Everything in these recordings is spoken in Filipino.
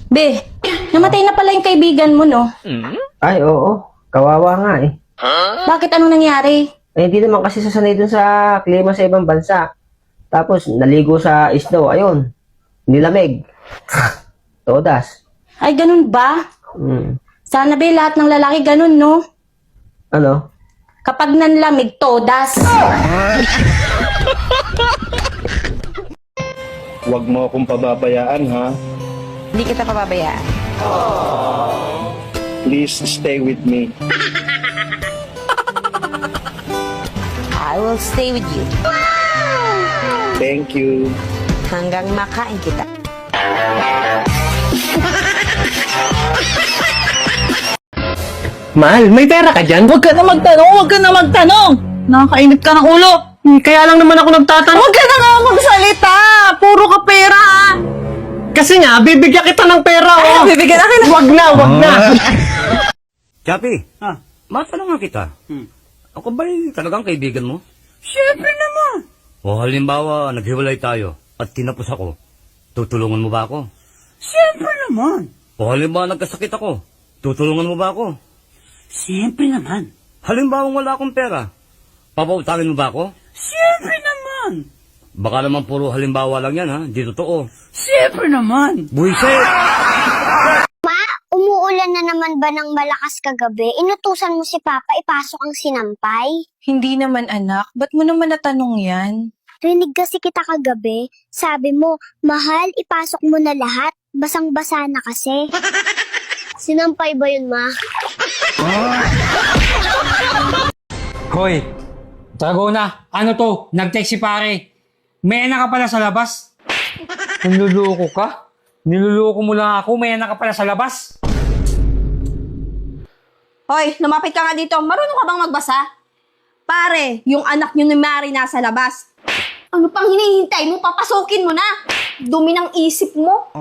Be, namatay na pala yung kaibigan mo, no? Ay, oo. Kawawa nga eh. Bakit anong nangyari? Eh, hindi naman kasi sasanay dun sa klima sa ibang bansa. Tapos, naligo sa snow. Ayun. Nilamig. Todas. Ay, ganun ba? Hmm. Sana be, lahat ng lalaki ganun, no? Ano? Kapag nanlamig, todas. Huwag mo akong pababayaan, ha? Hindi kita pababayaan. Please stay with me. I will stay with you Thank you. hanggang makain kita. Mahal, may pera ka dyan? Huwag ka na magtanong, huwag ka na magtanong! Nakakainit ka ng ulo! Kaya lang naman ako nagtatanong. Huwag ka na nga magsalita! Puro ka pera ah! Kasi nga, bibigyan kita ng pera oh! Bibigyan na kita! Huwag na, huwag na! Chapi, matanong nga kita. Ako ba talagang kaibigan mo? Siyempre naman! O halimbawa, naghiwalay tayo at tinapos ako, tutulungan mo ba ako? Siyempre naman! O halimbawa, nagkasakit ako, tutulungan mo ba ako? Siyempre naman! Halimbawa, wala akong pera, papautangin mo ba ako? Siyempre naman! Baka naman puro halimbawa lang yan ha, di totoo. Siyempre naman! Buisit! Umuulan na naman ba ng malakas kagabi? Inutusan mo si Papa ipasok ang sinampay? Hindi naman, anak. Ba't mo naman natanong yan? Rinig kasi kita kagabi. Sabi mo, mahal, ipasok mo na lahat. Basang-basa na kasi. Sinampay ba yun, Ma? Hoy, Dragona, ano to? Nag-text si pare. May anak ka pala sa labas. Niluloko ka? Niluloko mo lang ako, may anak ka pala sa labas. Hoy, lumapit ka nga dito. Marunong ka bang magbasa? Pare, yung anak niyo ni Mary nasa labas. Ano pang hinihintay mo? Papasukin mo na. Dumi ng isip mo.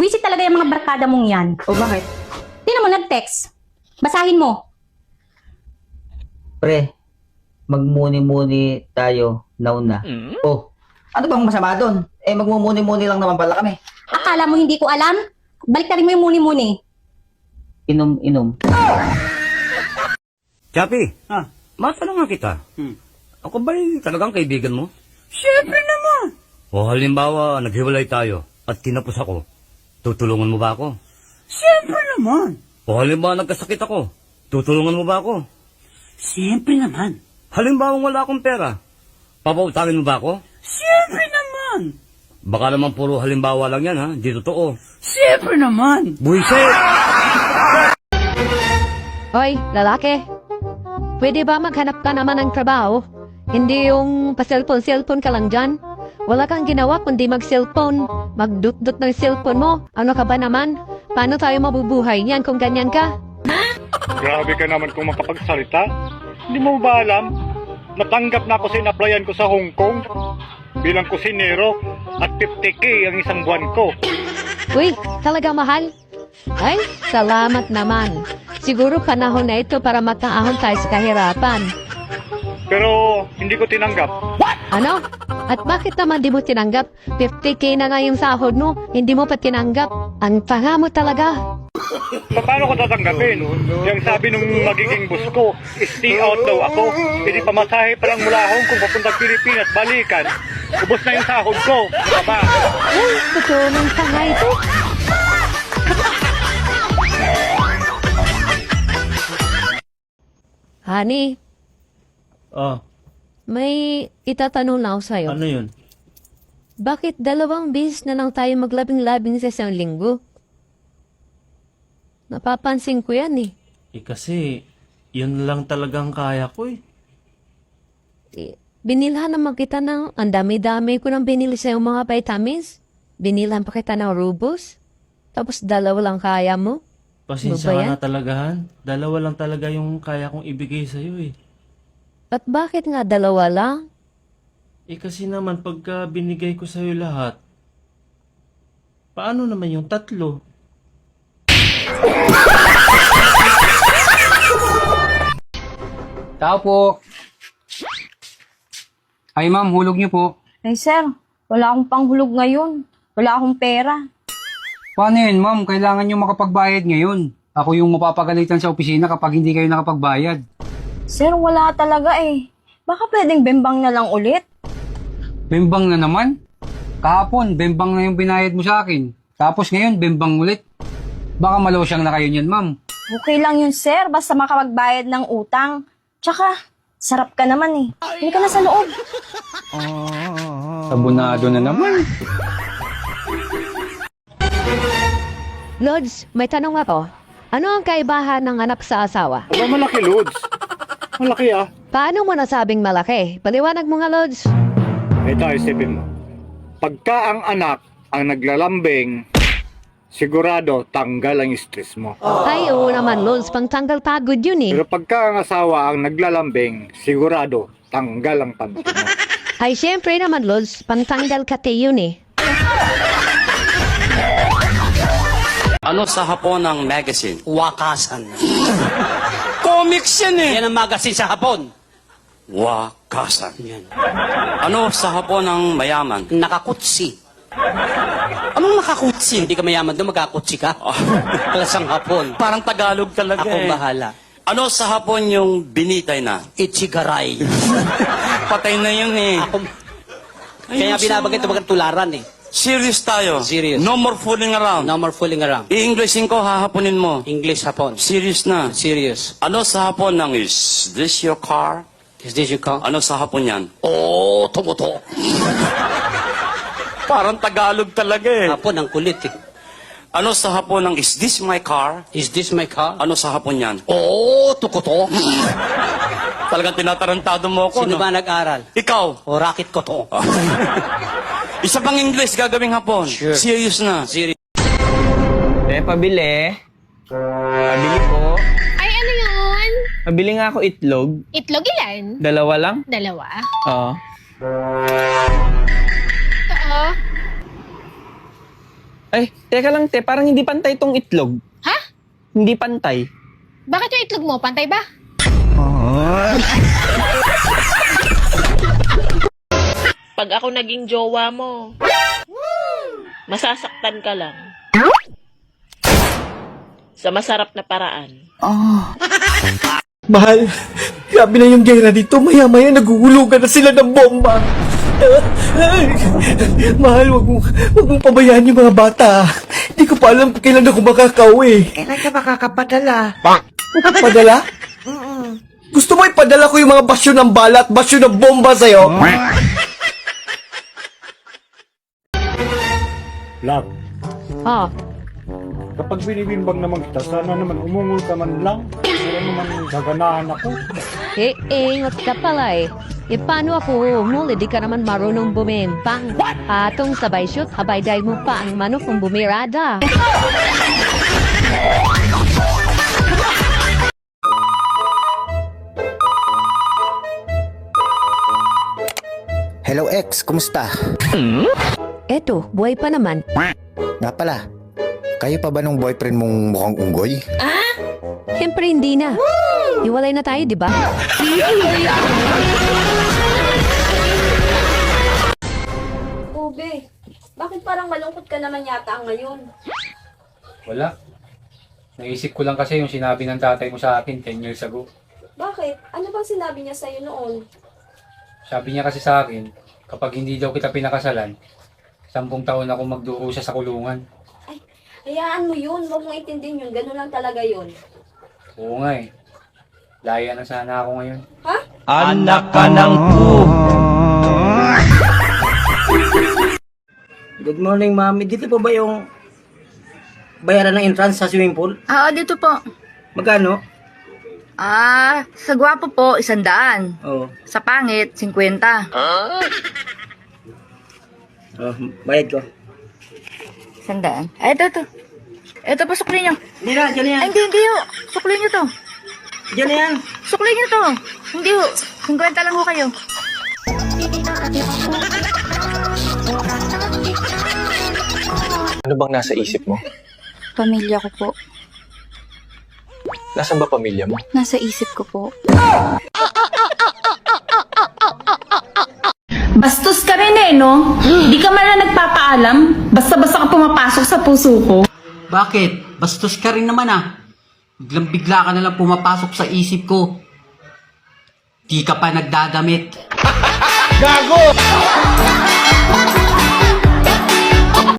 Wisit talaga yung mga barkada mong yan. O bakit? Tingnan mo nag-text. Basahin mo. Pre, magmuni-muni tayo nauna. Oh, ano bang masama doon? Eh, magmumuni-muni lang naman pala kami. Akala mo hindi ko alam? Baliktarin mo yung muni-muni. Inom-inom. Chapi, matanong nga kita. Ako ba talagang kaibigan mo? Siyempre naman! O halimbawa, naghiwalay tayo at tinapos ako, tutulungan mo ba ako? Siyempre naman! O halimbawa, nagkasakit ako, tutulungan mo ba ako? Siyempre naman! Halimbawa, wala akong pera, papautangin mo ba ako? Siyempre naman! Baka naman puro halimbawa lang yan ha, di totoo. Siyempre naman! Buisit! Hoy, lalaki. Pwede ba maghanap ka naman ng trabaho? Hindi yung pa-cellphone ka lang dyan. Wala kang ginawa kundi mag-cellphone. Magdut-dut ng cellphone mo. Ano ka ba naman? Paano tayo mabubuhay niyan kung ganyan ka? Grabe ka naman kung makapagsalita. Hindi mo ba alam? Natanggap na ako sa inaplayan ko sa Hong Kong bilang kusinero at 50k ang isang buwan ko. Uy, talaga mahal? Ay, salamat naman. Siguro panahon na ito para makaahon tayo sa kahirapan. Pero hindi ko tinanggap. Ano? At bakit naman di mo tinanggap? 50k na nga yung sahod mo, hindi mo pa tinanggap. Ang tanga mo talaga. Paano ko tatanggapin? Yung sabi nung magiging boss ko, stay out daw ako. Hindi pamasahe pa lang mula Hong Kong papuntang Pilipinas, balikan. Ubos na yung sahod ko. Ano ba? Ay, totoo ng tanga ito. Honey, may itatanong lang ako sa'yo. Ano yun? Bakit 2 beses na lang tayo maglabing-labing sa isang linggo? Napapansin ko yan eh. Kasi, yun lang talagang kaya ko eh. Binilhan naman kita ng, ang dami-dami ko nang binili sa'yo mga vitamins. Binilhan pa kita ng Rubos. Tapos 2 lang kaya mo. Pasensya Ano ba ka yan? na talaga, Han. 2 lang talaga yung kaya kong ibigay sa'yo eh. At bakit nga 2 lang? Kasi naman pagka binigay ko sa'yo lahat, paano naman yung 3? Tao po. Ay ma'am, hulog niyo po. Ay, sir. Wala akong panghulog ngayon. Wala akong pera. Paano yun, ma'am? Kailangan nyo makapagbayad ngayon. Ako yung mapapagalitan sa opisina kapag hindi kayo nakapagbayad. Sir, wala talaga eh. Baka pwedeng bembang na lang ulit. Bembang na naman? Kahapon, bembang na yung binayad mo sa akin. Tapos ngayon, bembang ulit. Baka malosyang na kayo niyan, ma'am. Okay lang yun, sir. Basta makapagbayad ng utang. Tsaka, sarap ka naman eh. Hindi ka na sa loob. Sabunado na naman. Lods, may tanong ako. Ano ang kaibahan ng anak sa asawa? Aba, malaki, Lods. Malaki ah. Paano mo nasabing malaki? Paliwanag mo nga, Lods. Ito, isipin mo. Pagka ang anak ang naglalambing, sigurado tanggal ang stress mo. Ay, oo naman, Lods. Pangtanggal pagod yun eh. Pero pagka ang asawa ang naglalambing, sigurado tanggal ang panty mo. Ay, syempre naman, Lods. Pangtanggal kate yun eh. Ano sa Hapon ang magazine? Wakasan. Comics yan eh. Yan ang magazine sa Hapon. Wakasan. Yan. Ano sa Hapon ang mayaman? Nakakutsi. Anong nakakutsi? Hindi ka mayaman doon, magkakutsi ka. Lasang Hapon. Parang Tagalog talaga Akong bahala. Ano sa Hapon yung binitay na? Ichigaray. Patay na yun eh. Kaya binabanggit ito bagang tularan eh. Serious tayo. Serious. No more fooling around. No more fooling around. I-Englishin ko, hahaponin mo. English hapon. Serious na. Serious. Ano sa hapon ng is this your car? Is this your car? Ano sa hapon yan? Oh, tumuto. Parang Tagalog talaga eh. Hapon, ang kulit eh. Ano sa hapon ng is this my car? Is this my car? Ano sa hapon yan? Oh, tukuto. Talagang tinatarantado mo ako, Sino ba nag-aral? Ikaw. O, racket ko to. Isa pang English gagawing hapon. Sure. Serious na. Serious. Pabili. Pabili po. Ay, ano yun? Pabili nga ako itlog. Itlog ilan? 2 lang? 2? Oo. Oo. Ay, teka lang te, parang hindi pantay tong itlog. Ha? Hindi pantay. Bakit yung itlog mo? Pantay ba? Pag ako naging jowa mo, masasaktan ka lang. Sa masarap na paraan. Mahal, grabe na yung gera dito. Maya-maya naguhulugan na sila ng bomba. Mahal, wag mong pabayaan yung mga bata. Hindi ko pa alam kung kailan ako makakauwi. Kailan ka makakapadala? Padala? Gusto mo ipadala ko yung mga basyo ng bala at basyo ng bomba sa'yo? Love, Oh, kapag binibimbang naman kita, sana naman umungol ka man lang. Para naman gaganahan ako. ingat ka pala eh. E paano ako umuli? Di ka naman marunong bumimbang. Patong sabay shoot, habay day mo pa ang manok ng bumirada. Hello ex, kumusta? Eto, buhay pa naman. Nga pala, kayo pa ba nung boyfriend mong mukhang unggoy? Siyempre hindi na. Iwalay na tayo, di ba? Ube, bakit parang malungkot ka naman yata ngayon? Wala. Naisip ko lang kasi yung sinabi ng tatay mo sa akin 10 years ago. Bakit? Ano bang sinabi niya sa'yo noon? Sabi niya kasi sa akin, kapag hindi daw kita pinakasalan, 10 taon ako magdurusa sa kulungan. Ay, hayaan mo yun. Huwag mong intindihin yun. Ganun lang talaga yun. Oo nga eh. Laya na sana ako ngayon. Ha? Anak ka ng po. Good morning, mami. Dito po ba yung bayaran ng entrance sa swimming pool? Oo, dito po. Magkano? Sa gwapo po, 100. Oo. Sa pangit, 50. Oh, bayad ko. 100. Ay, ito. Ito po, suklin nyo. Hindi na, dyan na yan. Ay, hindi ho. Suklin nyo to. Dyan na yan. Suklin nyo to. Hindi ho. 50 lang ho kayo. Ano bang nasa isip mo? Pamilya ko po. Nasaan ba pamilya mo? Nasa isip ko po. Bastos ka rin eh, no? Di ka man lang nagpapaalam. Basta-basta ka pumapasok sa puso ko. Bakit? Bastos ka rin naman ah. Biglang-bigla ka na lang pumapasok sa isip ko. Di ka pa nagdadamit. Gago!